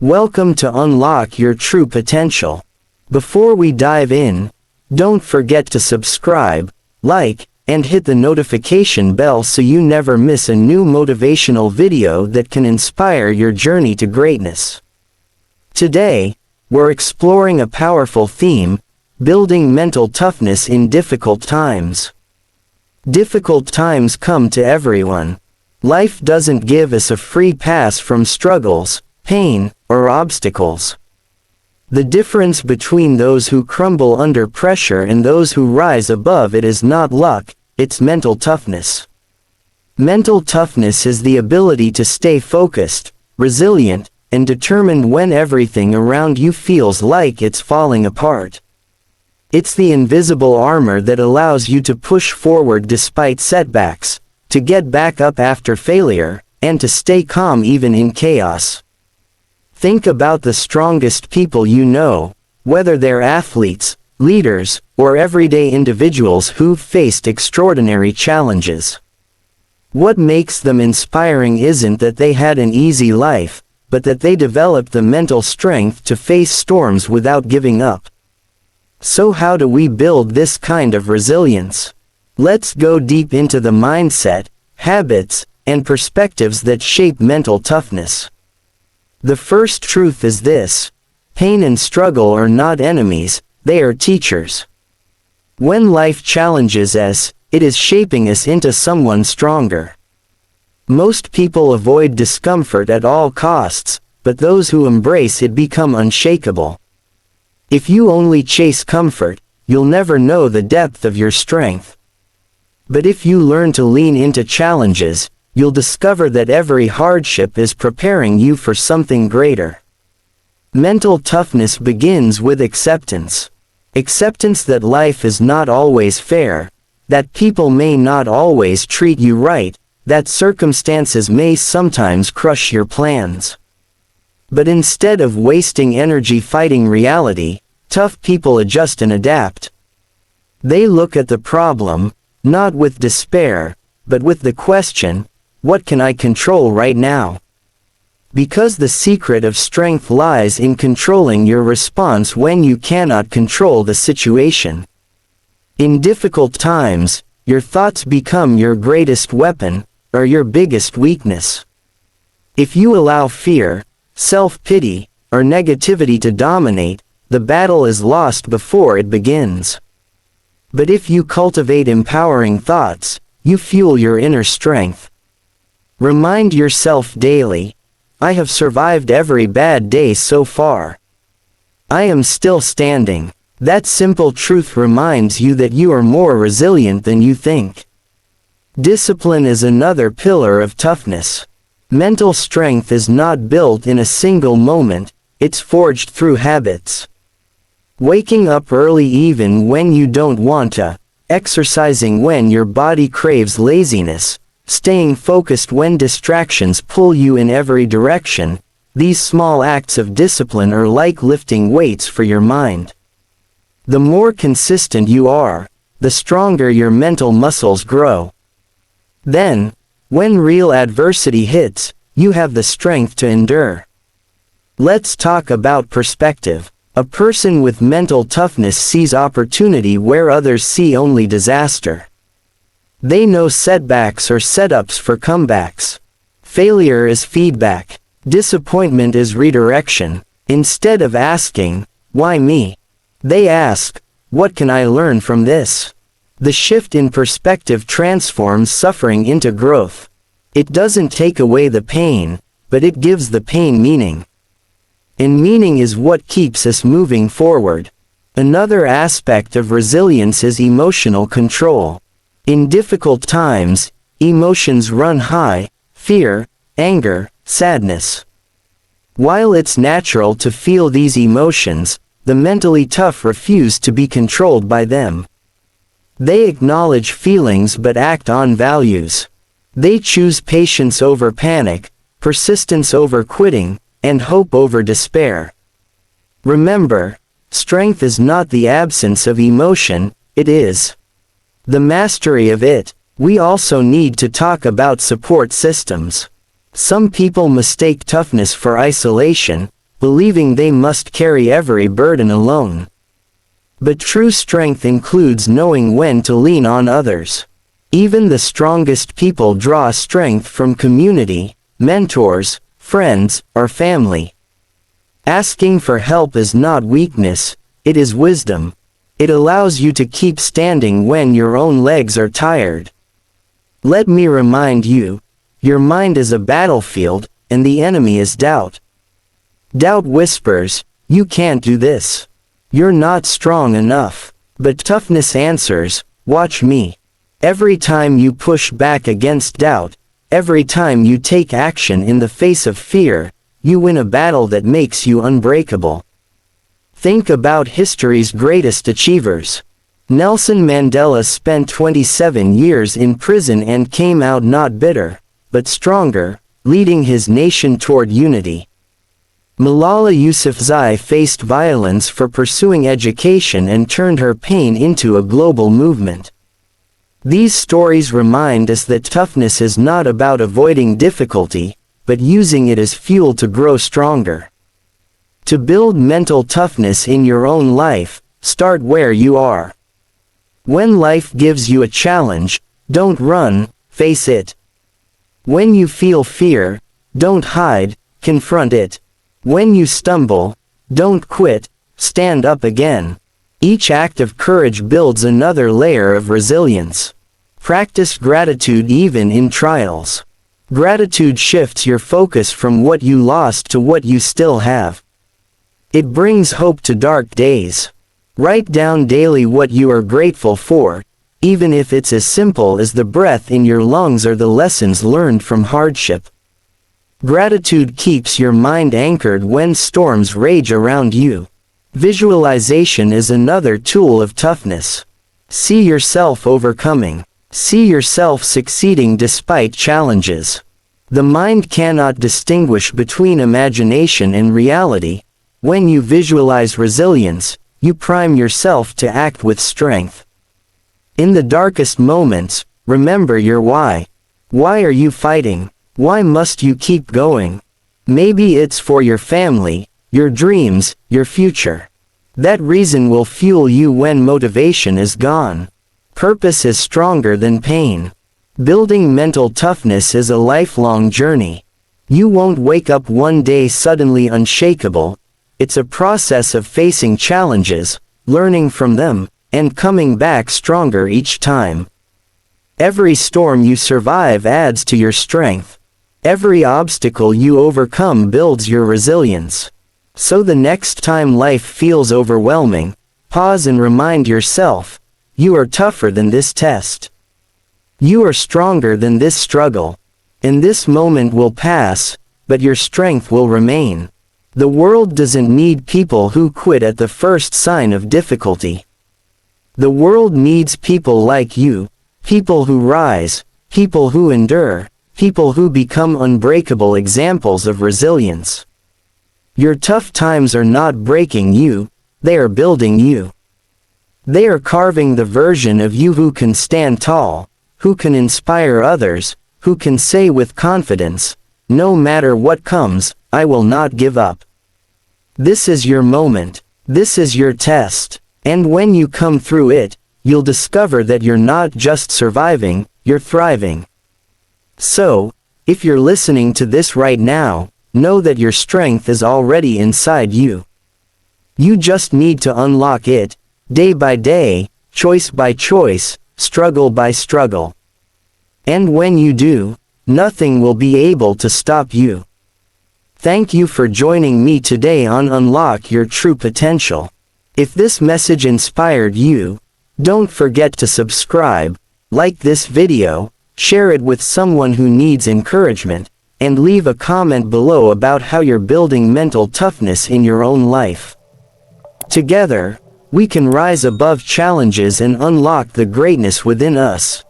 Welcome to Unlock Your True Potential. Before we dive in, don't forget to subscribe, like, and hit the notification bell so you never miss a new motivational video that can inspire your journey to greatness. Today, we're exploring a powerful theme: building mental toughness in difficult times. Difficult times come to everyone. Life doesn't give us a free pass from struggles, pain, or obstacles. The difference between those who crumble under pressure and those who rise above it is not luck, it's mental toughness. Mental toughness is the ability to stay focused, resilient, and determined when everything around you feels like it's falling apart. It's the invisible armor that allows you to push forward despite setbacks, to get back up after failure, and to stay calm even in chaos. Think about the strongest people you know, whether they're athletes, leaders, or everyday individuals who've faced extraordinary challenges. What makes them inspiring isn't that they had an easy life, but that they developed the mental strength to face storms without giving up. So how do we build this kind of resilience? Let's go deep into the mindset, habits, and perspectives that shape mental toughness. The first truth is this: pain and struggle are not enemies, they are teachers. When life challenges us, it is shaping us into someone stronger. Most people avoid discomfort at all costs, but those who embrace it become unshakable. If you only chase comfort, you'll never know the depth of your strength. But if you learn to lean into challenges, you'll discover that every hardship is preparing you for something greater. Mental toughness begins with acceptance. Acceptance that life is not always fair, that people may not always treat you right, that circumstances may sometimes crush your plans. But instead of wasting energy fighting reality, tough people adjust and adapt. They look at the problem, not with despair, but with the question, what can I control right now? Because the secret of strength lies in controlling your response when you cannot control the situation. In difficult times, your thoughts become your greatest weapon, or your biggest weakness. If you allow fear, self-pity, or negativity to dominate, the battle is lost before it begins. But if you cultivate empowering thoughts, you fuel your inner strength. Remind yourself daily, I have survived every bad day so far. I am still standing. That simple truth reminds you that you are more resilient than you think. Discipline is another pillar of toughness. Mental strength is not built in a single moment, it's forged through habits. Waking up early even when you don't want to, exercising when your body craves laziness, staying focused when distractions pull you in every direction, these small acts of discipline are like lifting weights for your mind. The more consistent you are, the stronger your mental muscles grow. Then, when real adversity hits, you have the strength to endure. Let's talk about perspective. A person with mental toughness sees opportunity where others see only disaster. They know setbacks are setups for comebacks. Failure is feedback. Disappointment is redirection. Instead of asking, "Why me?" they ask, "What can I learn from this?" The shift in perspective transforms suffering into growth. It doesn't take away the pain, but it gives the pain meaning. And meaning is what keeps us moving forward. Another aspect of resilience is emotional control. In difficult times, emotions run high: fear, anger, sadness. While it's natural to feel these emotions, the mentally tough refuse to be controlled by them. They acknowledge feelings but act on values. They choose patience over panic, persistence over quitting, and hope over despair. Remember, strength is not the absence of emotion, it is the mastery of it. We also need to talk about support systems. Some people mistake toughness for isolation, believing they must carry every burden alone. But true strength includes knowing when to lean on others. Even the strongest people draw strength from community, mentors, friends, or family. Asking for help is not weakness, it is wisdom. It allows you to keep standing when your own legs are tired. Let me remind you, your mind is a battlefield, and the enemy is doubt. Doubt whispers, "You can't do this. You're not strong enough." But toughness answers, "Watch me." Every time you push back against doubt, every time you take action in the face of fear, you win a battle that makes you unbreakable. Think about history's greatest achievers. Nelson Mandela spent 27 years in prison and came out not bitter, but stronger, leading his nation toward unity. Malala Yousafzai faced violence for pursuing education and turned her pain into a global movement. These stories remind us that toughness is not about avoiding difficulty, but using it as fuel to grow stronger. To build mental toughness in your own life, start where you are. When life gives you a challenge, don't run, face it. When you feel fear, don't hide, confront it. When you stumble, don't quit, stand up again. Each act of courage builds another layer of resilience. Practice gratitude even in trials. Gratitude shifts your focus from what you lost to what you still have. It brings hope to dark days. Write down daily what you are grateful for, even if it's as simple as the breath in your lungs or the lessons learned from hardship. Gratitude keeps your mind anchored when storms rage around you. Visualization is another tool of toughness. See yourself overcoming. See yourself succeeding despite challenges. The mind cannot distinguish between imagination and reality. When you visualize resilience, you prime yourself to act with strength. In the darkest moments, remember your why. Why are you fighting? Why must you keep going? Maybe it's for your family, your dreams, your future. That reason will fuel you when motivation is gone. Purpose is stronger than pain. Building mental toughness is a lifelong journey. You won't wake up one day suddenly unshakable. It's a process of facing challenges, learning from them, and coming back stronger each time. Every storm you survive adds to your strength. Every obstacle you overcome builds your resilience. So the next time life feels overwhelming, pause and remind yourself, you are tougher than this test. You are stronger than this struggle. And this moment will pass, but your strength will remain. The world doesn't need people who quit at the first sign of difficulty. The world needs people like you, people who rise, people who endure, people who become unbreakable examples of resilience. Your tough times are not breaking you, they are building you. They are carving the version of you who can stand tall, who can inspire others, who can say with confidence, "No matter what comes, I will not give up." This is your moment, this is your test, and when you come through it, you'll discover that you're not just surviving, you're thriving. So, if you're listening to this right now, know that your strength is already inside you. You just need to unlock it, day by day, choice by choice, struggle by struggle. And when you do, nothing will be able to stop you. Thank you for joining me today on Unlock Your True Potential. If this message inspired you, don't forget to subscribe, like this video, share it with someone who needs encouragement, and leave a comment below about how you're building mental toughness in your own life. Together, we can rise above challenges and unlock the greatness within us.